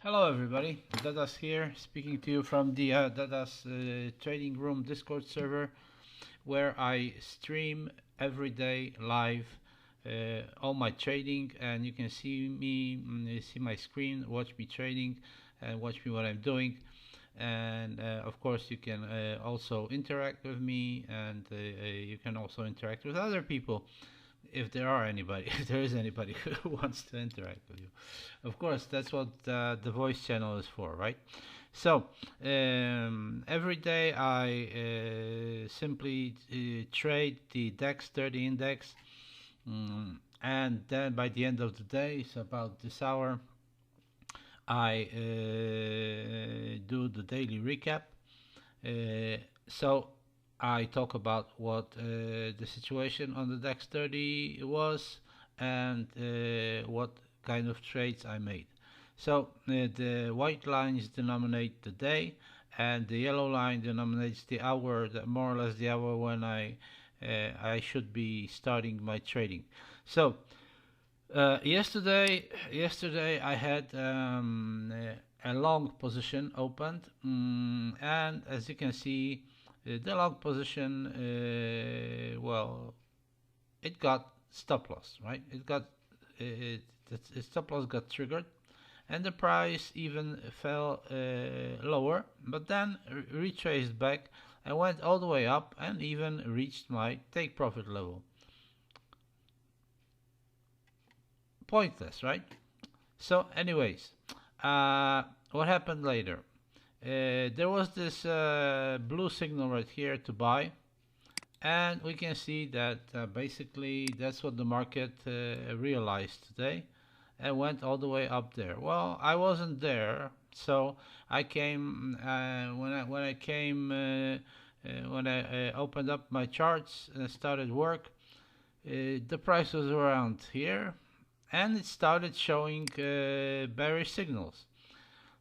Hello everybody, Dadas here, speaking to you from the Dadas Trading Room Discord server, where I stream every day live all my trading, and you can see me, see my screen, watch me trading, and watch me what I'm doing. And of course, you can also interact with me, and you can also interact with other people if there are anybody, if there is anybody who wants to interact with you. Of course, that's what the voice channel is for, right? So every day I simply trade the DAX 30 index, and then by the end of the day, so about this hour, I do the daily recap. So I talk about what the situation on the DAX 30 was, and what kind of trades I made. So the white lines denominate the day, and the yellow line denominates the hour, more or less the hour when I should be starting my trading. So yesterday I had a long position opened, and as you can see, the long position, well, it got stop loss, right? Its stop loss got triggered, and the price even fell lower, but then retraced back and went all the way up and even reached my take profit level. Pointless, right? So, anyways, what happened later? There was this blue signal right here to buy, and we can see that basically that's what the market realized today and went all the way up there. Well, I wasn't there, so I came when I came when I opened up my charts and started work. The price was around here, and it started showing bearish signals.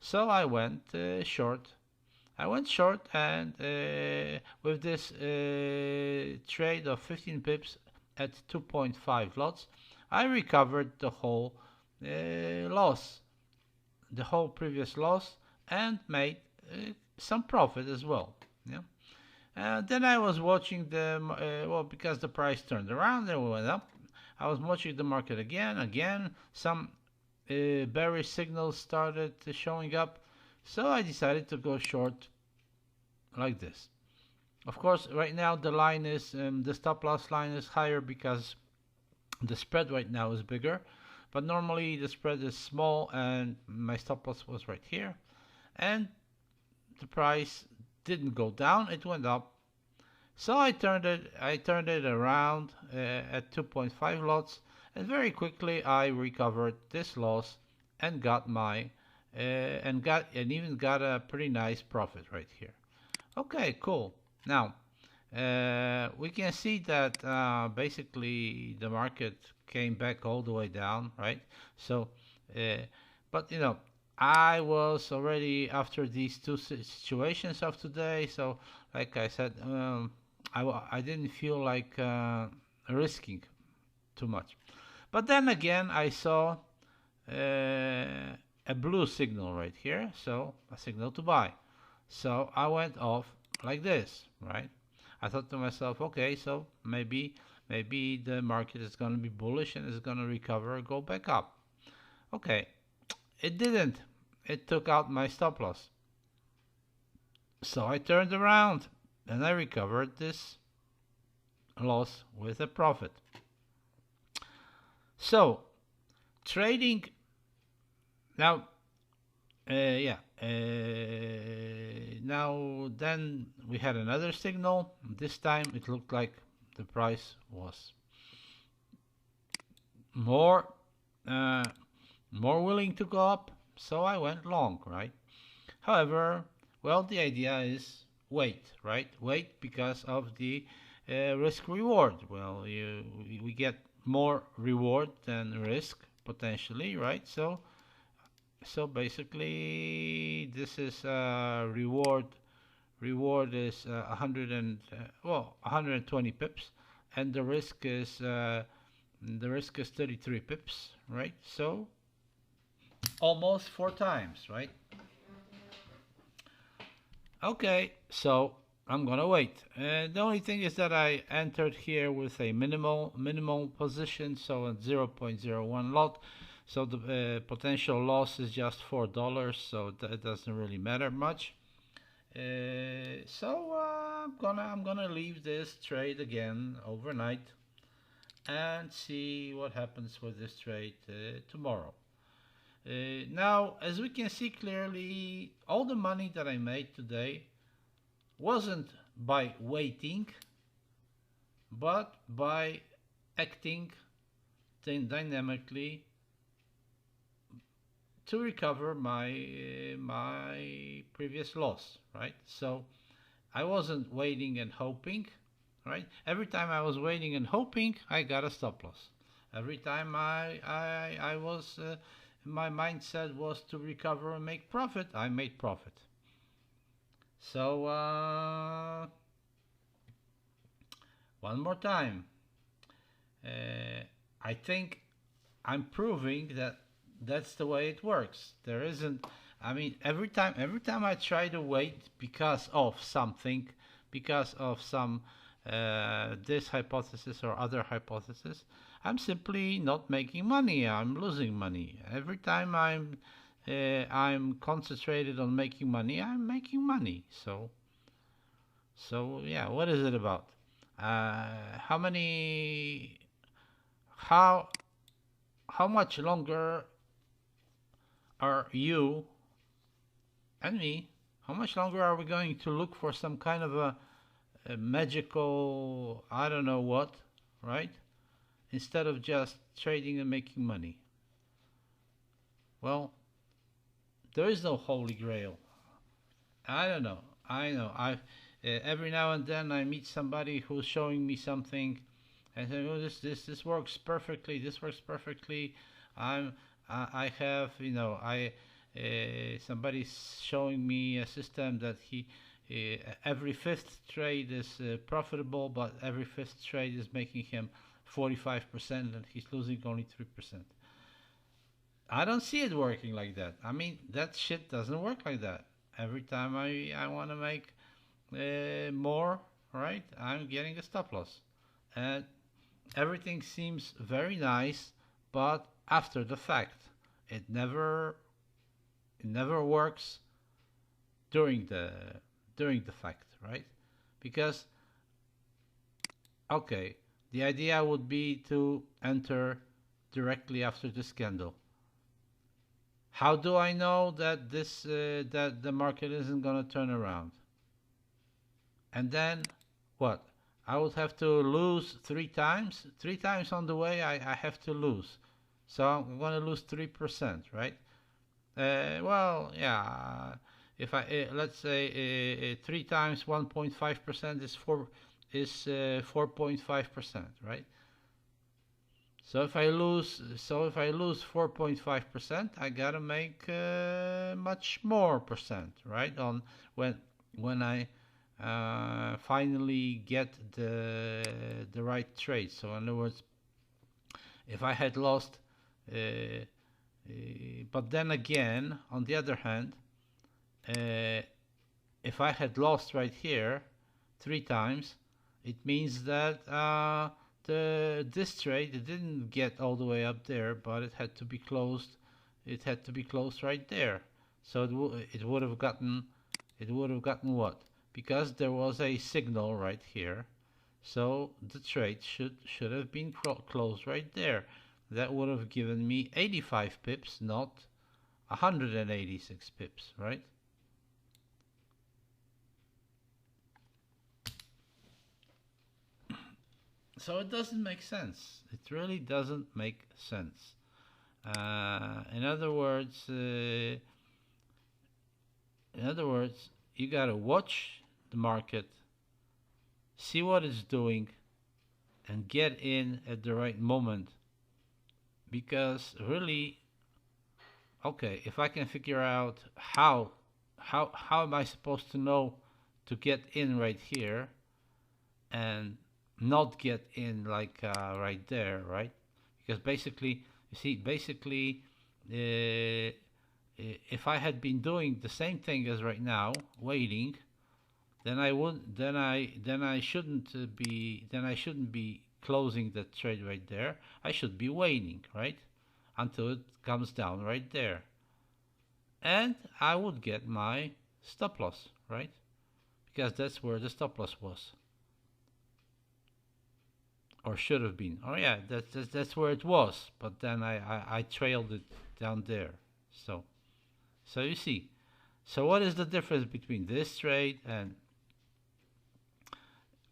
So I went short. I went short, and with this trade of 15 pips at 2.5 lots, I recovered the whole loss, the whole previous loss, and made some profit as well. Yeah. Then I was watching the well, because the price turned around and went up. I was watching the market again. Some bearish signals started showing up, so I decided to go short like this. Of course, right now the line is the stop loss line is higher because the spread right now is bigger, but normally the spread is small, and my stop loss was right here, and the price didn't go down, it went up. So I turned it around at 2.5 lots, and very quickly I recovered this loss and got my and even got a pretty nice profit right here. Okay, cool. Now we can see that basically the market came back all the way down, right? So, but you know, I was already after these two situations of today, so like I said, I didn't feel like risking too much. But then again, I saw a blue signal right here, so a signal to buy. So I went off like this, right? I thought to myself, okay, so maybe the market is going to be bullish and is going to recover, go back up. Okay, it didn't. It took out my stop loss. So I turned around and I recovered this loss with a profit. So trading now, yeah. Now then we had another signal. This time it looked like the price was more more willing to go up, so I went long, right? However, well, the idea is wait, right? Wait because of the risk reward. Well, we get more reward than risk potentially, right? So basically, this is reward. Reward is 120 pips, and the risk is 33 pips, right? So almost 4 times, right? Okay, so I'm gonna wait. The only thing is that I entered here with a minimal position, so at 0.01 lot. So the potential loss is just $4, so that doesn't really matter much. I'm gonna leave this trade again overnight and see what happens with this trade tomorrow. Now, as we can see clearly, all the money that I made today wasn't by waiting, but by acting dynamically to recover my previous loss, right? So I wasn't waiting and hoping, right? Every time I was waiting and hoping, I got a stop loss. Every time I was my mindset was to recover and make profit, I made profit. So one more time, I think I'm proving that that's the way it works. There isn't. I mean, every time I try to wait because of something, because of some this hypothesis or other hypothesis, I'm simply not making money. I'm losing money. Every time I'm concentrated on making money, I'm making money. So yeah, what is it about? How many? How how much longer are you and me? How much longer are we going to look for some kind of a magical, I don't know what, right? Instead of just trading and making money. Well, there is no holy grail. I don't know. I know. Every now and then I meet somebody who's showing me something, and say, "Oh, this works perfectly. This works perfectly." I'm I have somebody's showing me a system that he every fifth trade is profitable, but every fifth trade is making him 45%, and he's losing only 3%. I don't see it working like that. I mean, that shit doesn't work like that. Every time I want to make more, right, I'm getting a stop loss. And everything seems very nice, but after the fact, it never works during the fact, right? Because okay, the idea would be to enter directly after this candle. How do I know that that the market isn't gonna turn around? And then what? I would have to lose 3 times. 3 times on the way, I have to lose. So I'm gonna lose 3%, right? Well, yeah. If I let's say 3 times 1.5% is 4.5%, right? So if I lose 4.5%, I gotta make much more percent, right? On when I finally get the right trade. So in other words, if I had lost, but then again, on the other hand, uh, if I had lost right here 3 times, it means that this trade it didn't get all the way up there, but it had to be closed. It had to be closed right there. So it would have gotten what? Because there was a signal right here. So the trade should have been closed right there. That would have given me 85 pips, not 186 pips, right? So it doesn't make sense. It really doesn't make sense. In other words, you gotta watch the market, see what it's doing, and get in at the right moment. Because really, okay, if I can figure out how am I supposed to know to get in right here and not get in like right there, right? Because basically, you see, basically, If I had been doing the same thing as right now, waiting, then I would then I shouldn't be closing the trade right there. I should be waiting, right, until it comes down right there, and I would get my stop loss, right, because that's where the stop loss was, or should have been. Oh yeah, that's where it was, but then I trailed it down there. So you see. So what is the difference between this trade and,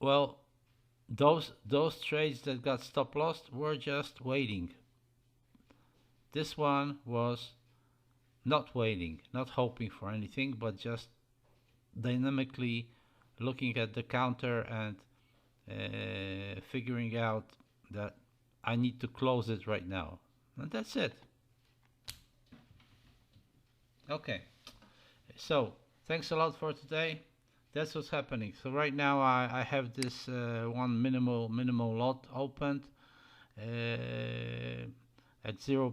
well, those trades that got stop lost were just waiting. This one was not waiting, not hoping for anything, but just dynamically looking at the counter and figuring out that I need to close it right now. And that's it. Okay, so thanks a lot for today. That's what's happening. So right now I have this one minimal lot opened at 0.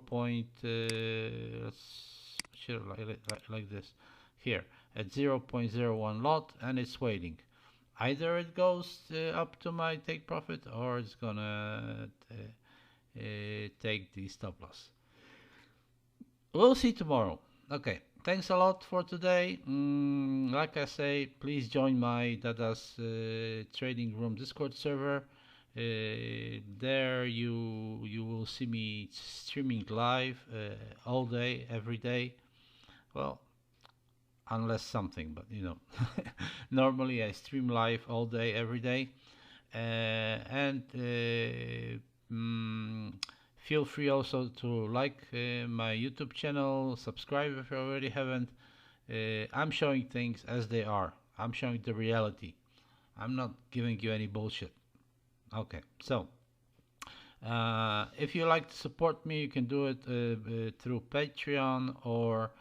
Let's should like this here at 0.01 lot, and it's waiting. Either it goes up to my take profit, or it's gonna take the stop loss. We'll see tomorrow. Okay, thanks a lot for today. Like I say, please join my Dada's trading room Discord server. There you will see me streaming live all day, every day. Well, unless something, but normally I stream live all day, every day. And feel free also to like my YouTube channel, subscribe if you already haven't. I'm showing things as they are. I'm showing the reality. I'm not giving you any bullshit. Okay, so if you like to support me, you can do it through Patreon or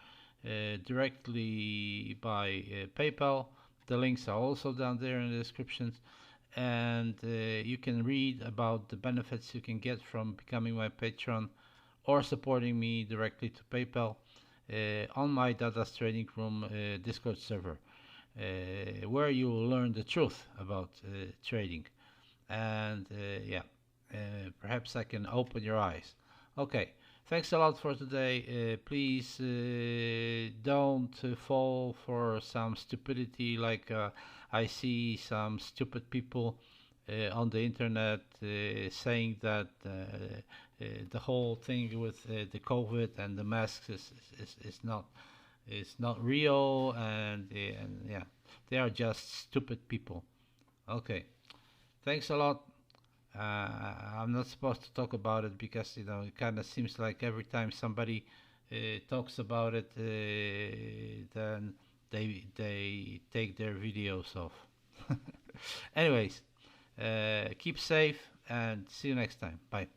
directly by PayPal. The links are also down there in the descriptions, and you can read about the benefits you can get from becoming my patron or supporting me directly to PayPal on my Dada's Trading Room Discord server, where you will learn the truth about trading. And perhaps I can open your eyes. Okay, thanks a lot for today. Please don't fall for some stupidity like I see some stupid people on the internet saying that the whole thing with the COVID and the masks is not real, and yeah, they are just stupid people. Okay, thanks a lot. I'm not supposed to talk about it because it kind of seems like every time somebody talks about it, then they take their videos off. Anyways, keep safe and see you next time. Bye.